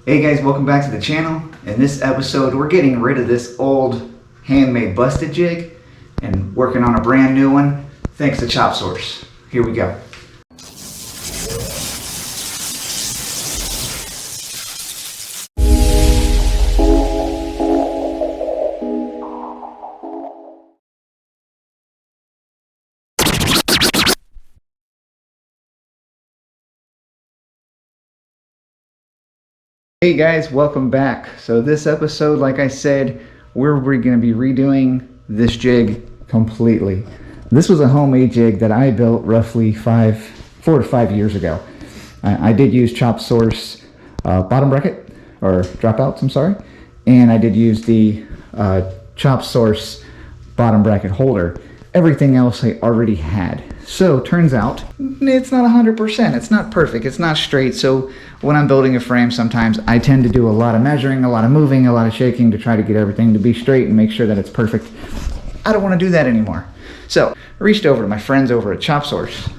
Hey guys, welcome back to the channel. In this episode, we're getting rid of this old handmade busted jig and working on a brand new one thanks to Chop Source. Here we go. Hey guys, welcome back. So this episode, like I said, we're going to be redoing this jig completely. This was a homemade jig that I built roughly 4 to 5 years ago. I did use Chop Source bottom bracket, or dropouts, I'm sorry, and I did use the Chop Source bottom bracket holder. Everything else I already had. So turns out it's not 100%. It's not perfect. It's not straight. So when I'm building a frame, sometimes I tend to do a lot of measuring, a lot of moving, a lot of shaking to try to get everything to be straight and make sure that it's perfect. I don't want to do that anymore. So I reached over to my friends over at Chop Source,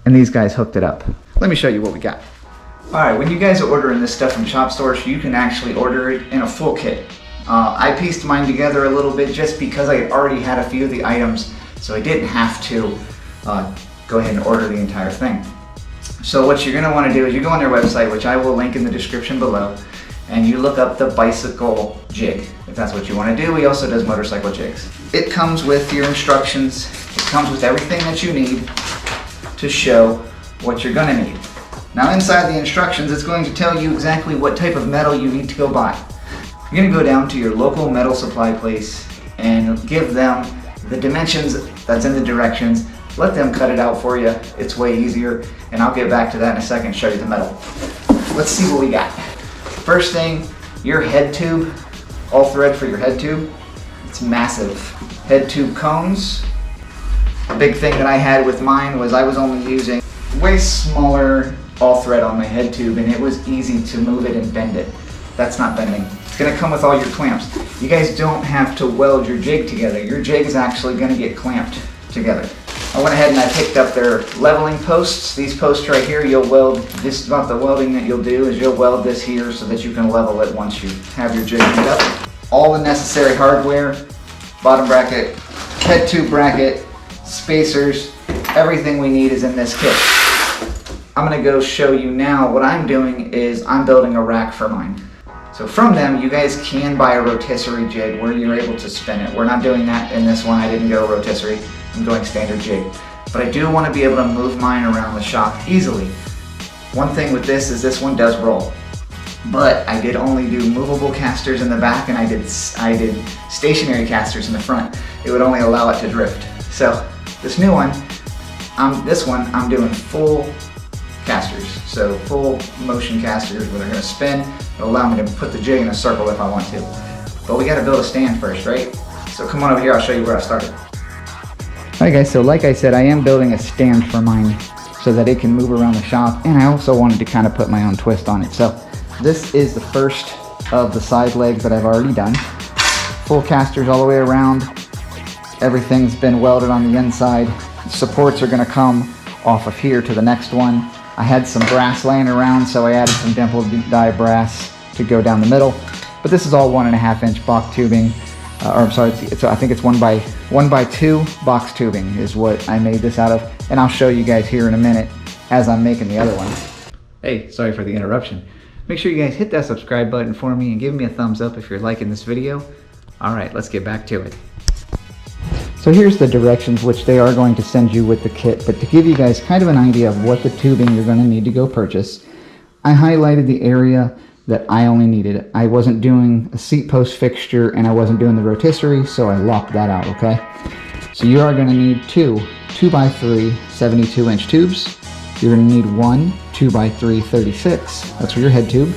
and these guys hooked it up. Let me show you what we got. All right, when you guys are ordering this stuff from Chop Source, you can actually order it in a full kit. I pieced mine together a little bit just because I had already had a few of the items, so I didn't have to go ahead and order the entire thing. So what you're going to want to do is you go on their website, which I will link in the description below, and you look up the bicycle jig, if that's what you want to do. He also does motorcycle jigs. It comes with your instructions. It comes with everything that you need to show what you're going to need. Now inside the instructions, it's going to tell you exactly what type of metal you need to go buy. You're going to go down to your local metal supply place and give them the dimensions that's in the directions. Let them cut it out for you. It's way easier, and I'll get back to that in a second and show you the metal. Let's see what we got. First thing, your head tube, all thread for your head tube. It's massive. Head tube cones. A big thing that I had with mine was I was only using way smaller all thread on my head tube, and it was easy to move it and bend it. That's not bending. It's going to come with all your clamps. You guys don't have to weld your jig together. Your jig is actually going to get clamped together. I went ahead and I picked up their leveling posts. These posts right here, you'll weld, this is about the welding that you'll do, is you'll weld this here so that you can level it once you have your jig hooked up. All the necessary hardware, bottom bracket, head tube bracket, spacers, everything we need is in this kit. I'm going to go show you now. What I'm doing is I'm building a rack for mine. So from them, you guys can buy a rotisserie jig where you're able to spin it. We're not doing that in this one. I didn't go rotisserie. I'm going standard jig. But I do want to be able to move mine around the shop easily. One thing with this is this one does roll. But I did only do movable casters in the back, and I did stationary casters in the front. It would only allow it to drift. So this new one, I'm doing full casters. So full motion casters where they're going to spin. It'll allow me to put the jig in a circle if I want to. But we got to build a stand first, right? So come on over here, I'll show you where I started. Alright guys, so like I said, I am building a stand for mine so that it can move around the shop, and I also wanted to kind of put my own twist on it. So this is the first of the side legs that I've already done. Full casters all the way around. Everything's been welded on the inside. Supports are going to come off of here to the next one. I had some brass laying around, so I added some dimple die brass to go down the middle. But this is all 1.5 inch box tubing. I think it's 1 by 2 box tubing is what I made this out of, and I'll show you guys here in a minute as I'm making the other one. Hey, sorry for the interruption. Make sure you guys hit that subscribe button for me and give me a thumbs up if you're liking this video. All right, let's get back to it. So here's the directions which they are going to send you with the kit, but to give you guys kind of an idea of what the tubing you're going to need to go purchase, I highlighted the area that I only needed. I wasn't doing a seat post fixture and I wasn't doing the rotisserie, so I locked that out, okay? So you are going to need two 2x3 72-inch tubes. You're going to need one 2x3 36. That's for your head tube.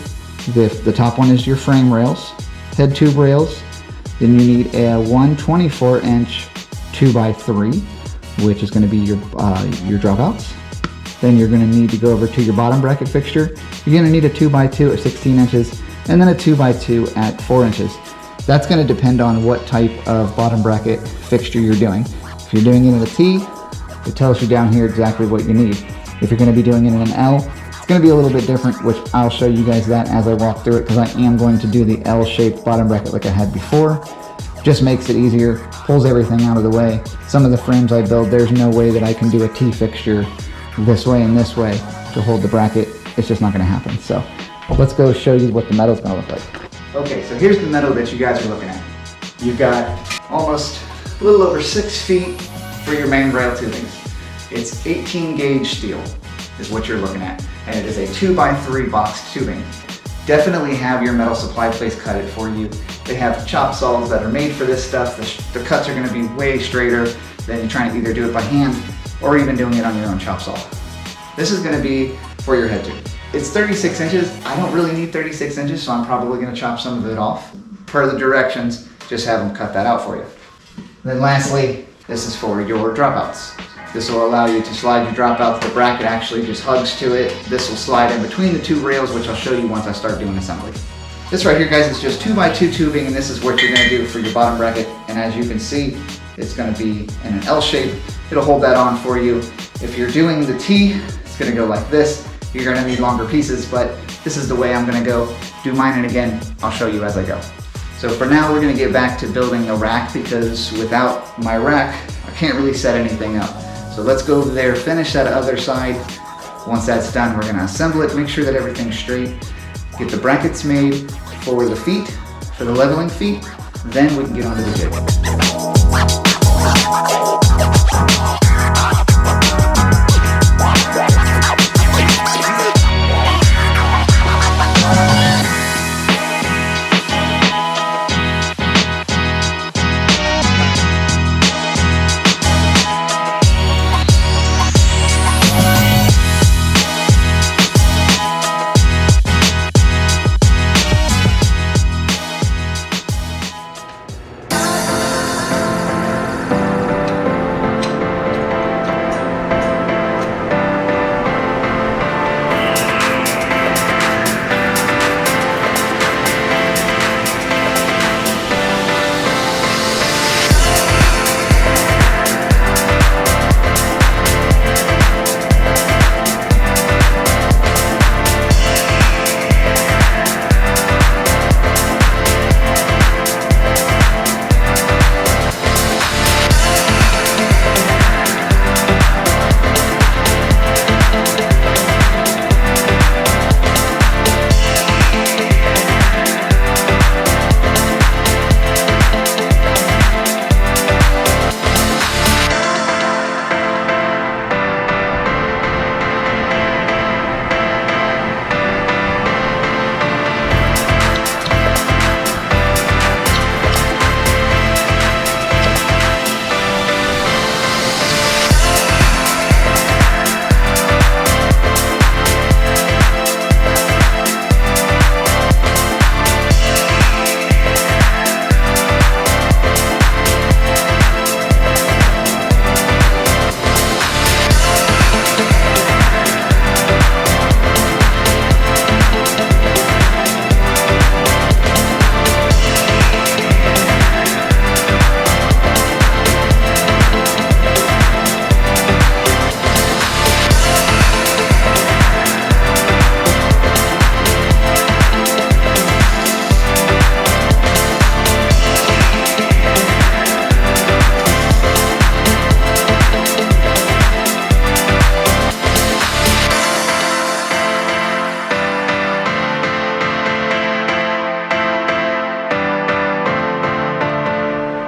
The top one is your frame rails, head tube rails. Then you need a 124-inch 2x3, which is going to be your dropouts. Then you're going to need to go over to your bottom bracket fixture. You're going to need a 2x2 at 16 inches and then a 2x2 at 4 inches. That's going to depend on what type of bottom bracket fixture you're doing. If you're doing it in a T, it tells you down here exactly what you need. If you're going to be doing it in an L, It's going to be a little bit different, which I'll show you guys that as I walk through it, because I am going to do the L-shaped bottom bracket like I had before. Just makes it easier, pulls everything out of the way. Some of the frames I build, there's no way that I can do a T-fixture this way and this way to hold the bracket. It's just not going to happen. So let's go show you what the metal's going to look like. Okay, so here's the metal that you guys are looking at. You've got almost a little over 6 feet for your main rail tubing. It's 18 gauge steel is what you're looking at, and it is a 2x3 box tubing. Definitely have your metal supply place cut it for you. They have chop saws that are made for this stuff. The cuts are going to be way straighter than you trying to either do it by hand or even doing it on your own chop saw. This is going to be for your head tube. It's 36 inches. I don't really need 36 inches, so I'm probably going to chop some of it off. Per the directions, just have them cut that out for you. Then lastly, this is for your dropouts. This will allow you to slide your dropouts. The bracket actually just hugs to it. This will slide in between the 2 rails, which I'll show you once I start doing assembly. This right here, guys, is just 2x2 tubing, and this is what you're going to do for your bottom bracket. And as you can see, it's going to be in an L shape. It'll hold that on for you. If you're doing the T, it's going to go like this. You're going to need longer pieces, but this is the way I'm going to go do mine, and again, I'll show you as I go. So for now, we're going to get back to building a rack, because without my rack, I can't really set anything up. So let's go over there, finish that other side. Once that's done, we're going to assemble it, make sure that everything's straight, get the brackets made for the feet, for the leveling feet, then we can get onto the jig.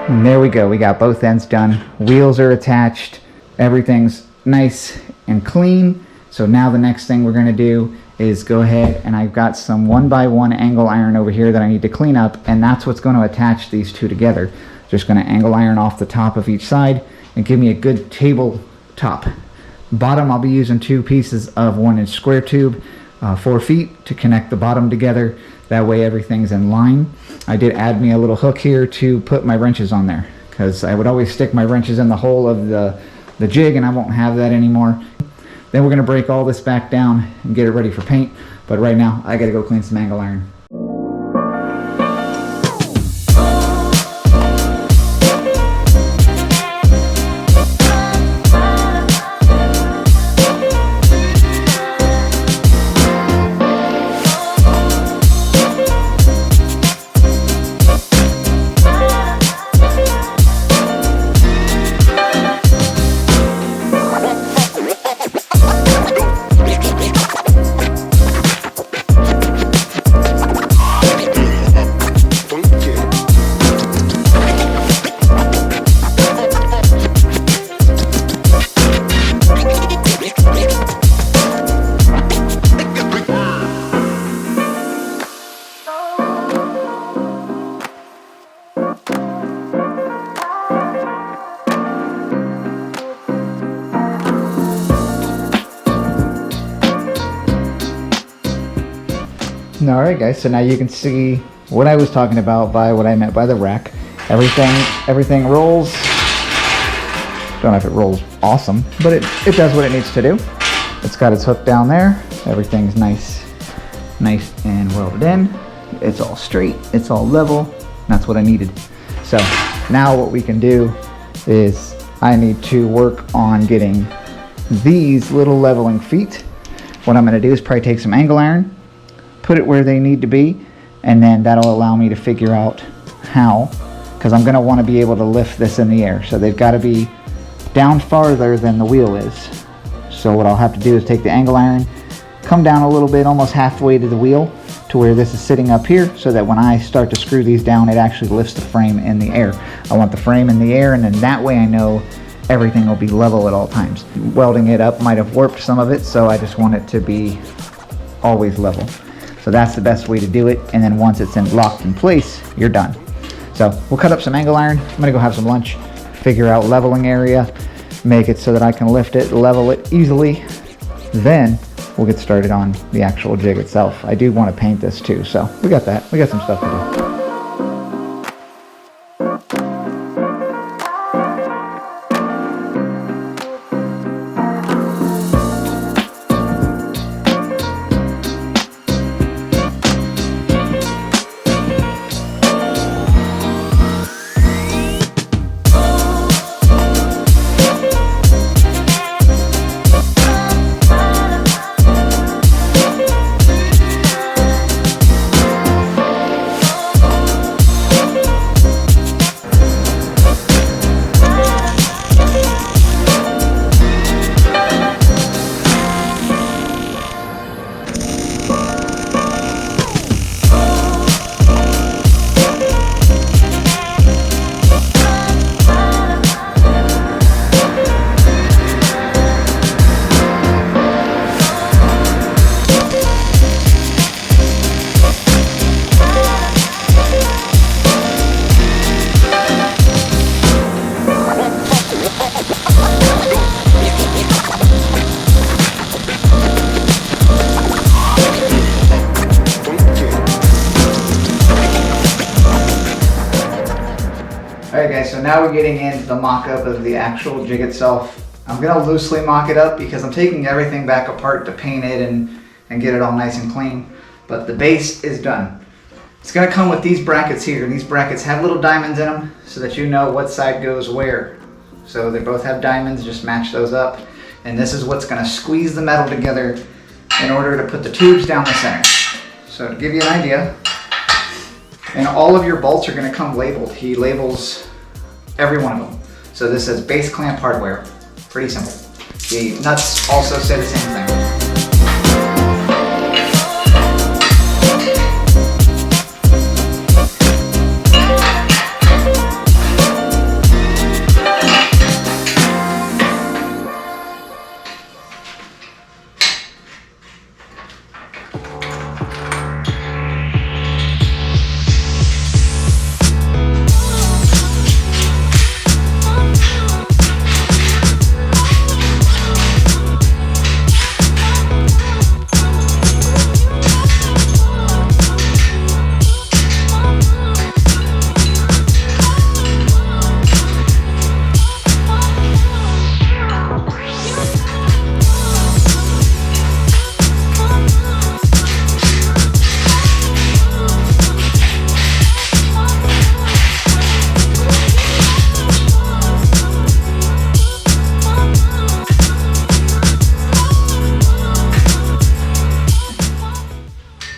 And there we go, we got both ends done. Wheels are attached, everything's nice and clean. So now the next thing we're gonna do is go ahead, and I've got some 1x1 angle iron over here that I need to clean up, and that's what's gonna attach these two together. Just gonna angle iron off the top of each side and give me a good table top. Bottom, I'll be using 2 pieces of 1-inch square tube, 4 feet to connect the bottom together. That way everything's in line. I did add me a little hook here to put my wrenches on there, because I would always stick my wrenches in the hole of the jig, and I won't have that anymore. Then we're gonna break all this back down and get it ready for paint. But right now, I gotta go clean some angle iron. All right, guys, so now you can see what I was talking about by what I meant by the rack. Everything rolls. Don't know if it rolls awesome, but it does what it needs to do. It's got its hook down there. Everything's nice and welded in. It's all straight, it's all level. That's what I needed. So now what we can do is I need to work on getting these little leveling feet. What I'm gonna do is probably take some angle iron, put it where they need to be, and then that'll allow me to figure out how, because I'm gonna wanna be able to lift this in the air. So they've gotta be down farther than the wheel is. So what I'll have to do is take the angle iron, come down a little bit, almost halfway to the wheel, to where this is sitting up here, so that when I start to screw these down, it actually lifts the frame in the air. I want the frame in the air, and then that way I know everything will be level at all times. Welding it up might have warped some of it, so I just want it to be always level. So that's the best way to do it, and then once it's locked in place, you're done. So we'll cut up some angle iron. I'm gonna go have some lunch, figure out leveling area, make it so that I can lift it, level it easily. Then we'll get started on the actual jig itself. I do want to paint this too, so we got that. We got some stuff to do. Alright guys, so now we're getting into the mock-up of the actual jig itself. I'm going to loosely mock it up because I'm taking everything back apart to paint it and get it all nice and clean. But the base is done. It's going to come with these brackets here, and these brackets have little diamonds in them so that you know what side goes where. So they both have diamonds, just match those up. And this is what's going to squeeze the metal together in order to put the tubes down the center. So to give you an idea, and all of your bolts are going to come labeled. He labels every one of them. So this says base clamp hardware. Pretty simple. The nuts also say the same thing.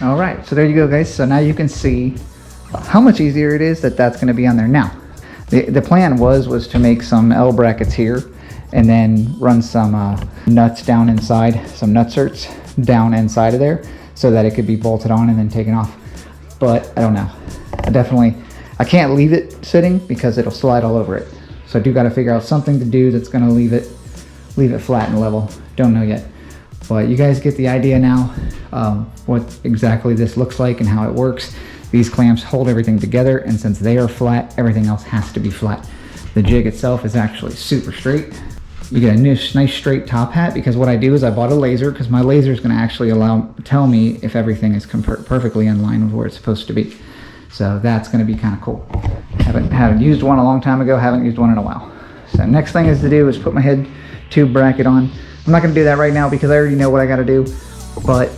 Alright, so there you go guys. So now you can see how much easier it is that's going to be on there. Now, the plan was to make some L brackets here and then run some nuts down inside, some nutserts down inside of there so that it could be bolted on and then taken off. But I don't know. I can't leave it sitting because it'll slide all over it. So I do got to figure out something to do that's going to leave it flat and level. Don't know yet. But you guys get the idea now, what exactly this looks like and how it works. These clamps hold everything together, and since they are flat, everything else has to be flat. The jig itself is actually super straight. You get a nice straight top hat, because what I do is I bought a laser, because my laser is going to actually tell me if everything is perfectly in line with where it's supposed to be. So that's going to be kind of cool. Haven't used one a long time ago, haven't used one in a while. So next thing is to do is put my head tube bracket on. I'm not going to do that right now because I already know what I got to do, but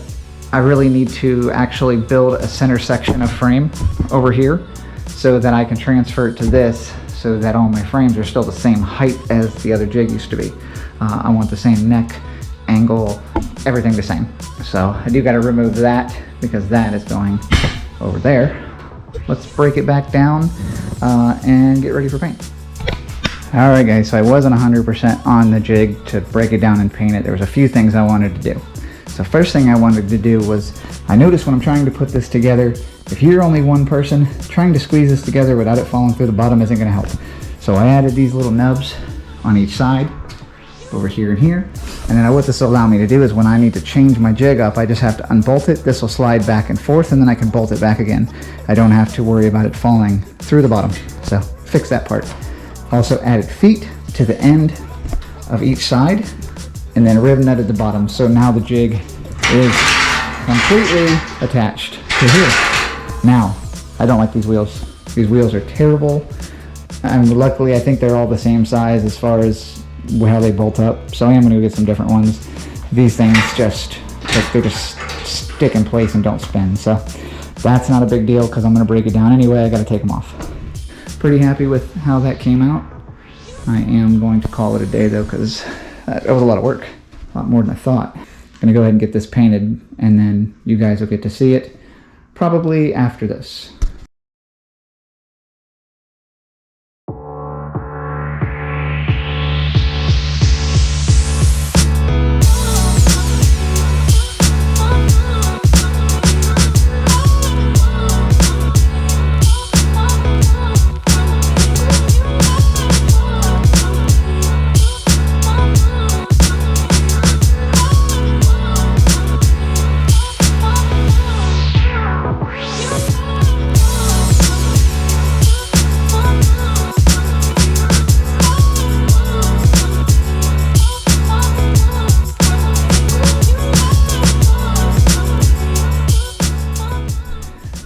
I really need to actually build a center section of frame over here so that I can transfer it to this, so that all my frames are still the same height as the other jig used to be. I want the same neck, angle, everything the same. So I do got to remove that because that is going over there. Let's break it back down and get ready for paint. All right guys, so I wasn't 100% on the jig to break it down and paint it. There was a few things I wanted to do. So first thing I wanted to do was, I noticed when I'm trying to put this together, if you're only one person, trying to squeeze this together without it falling through the bottom isn't going to help. So I added these little nubs on each side, over here and here. And then what this will allow me to do is when I need to change my jig up, I just have to unbolt it. This will slide back and forth, and then I can bolt it back again. I don't have to worry about it falling through the bottom. So fix that part. Also added feet to the end of each side, and then rib nutted the bottom. So now the jig is completely attached to here. Now, I don't like these wheels. These wheels are terrible. And luckily, I think they're all the same size as far as how they bolt up. So I am going to get some different ones. These things they just stick in place and don't spin. So that's not a big deal because I'm going to break it down anyway. I got to take them off. Pretty happy with how that came out. I am going to call it a day though, because that was a lot of work. A lot more than I thought. I'm going to go ahead and get this painted, and then you guys will get to see it probably after this.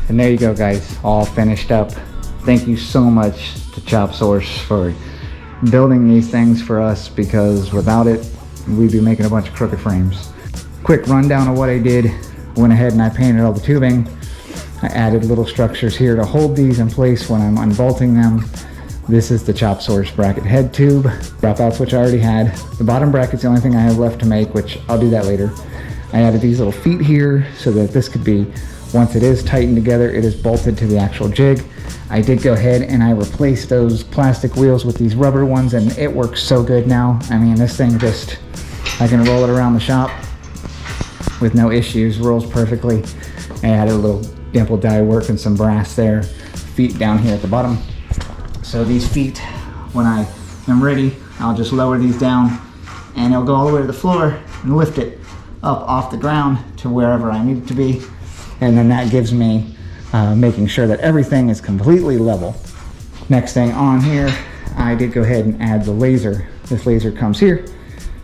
And there you go guys, all finished up. Thank you so much to Chop Source for building these things for us, because without it, we'd be making a bunch of crooked frames. Quick rundown of what I did. Went ahead and I painted all the tubing. I added little structures here to hold these in place when I'm unbolting them. This is the Chop Source bracket head tube. Dropouts, which I already had. The bottom bracket's the only thing I have left to make, which I'll do that later. I added these little feet here so that this could be, once it is tightened together, it is bolted to the actual jig. I did go ahead and I replaced those plastic wheels with these rubber ones, and it works so good now. I mean, this thing just, I can roll it around the shop with no issues, rolls perfectly. I added a little dimple die work and some brass there, feet down here at the bottom. So these feet, when I am ready, I'll just lower these down and it'll go all the way to the floor and lift it up off the ground to wherever I need it to be. And then that gives me making sure that everything is completely level. Next thing on here, I did go ahead and add the laser. This laser comes here,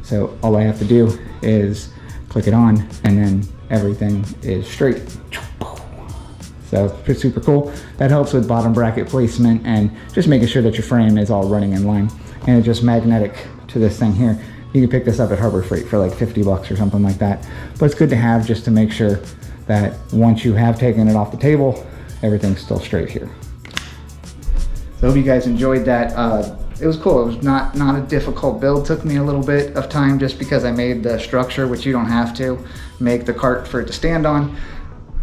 so all I have to do is click it on and then everything is straight. So it's super cool. That helps with bottom bracket placement and just making sure that your frame is all running in line. And it's just magnetic to this thing here. You can pick this up at Harbor Freight for like 50 bucks or something like that. But it's good to have just to make sure that once you have taken it off the table, everything's still straight here. So I hope you guys enjoyed that. It was cool. It was not a difficult build. Took me a little bit of time just because I made the structure, which you don't have to make the cart for it to stand on.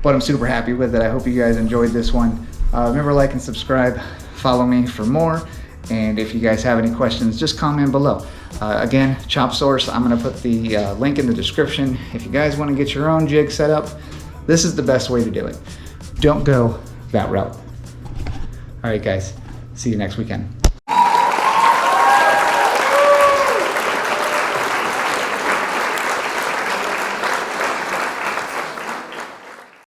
But I'm super happy with it. I hope you guys enjoyed this one. Remember, like and subscribe. Follow me for more. And if you guys have any questions, just comment below. Again, Chop Source, I'm gonna put the link in the description. If you guys wanna get your own jig set up, this is the best way to do it. Don't go that route. All right, guys, see you next weekend.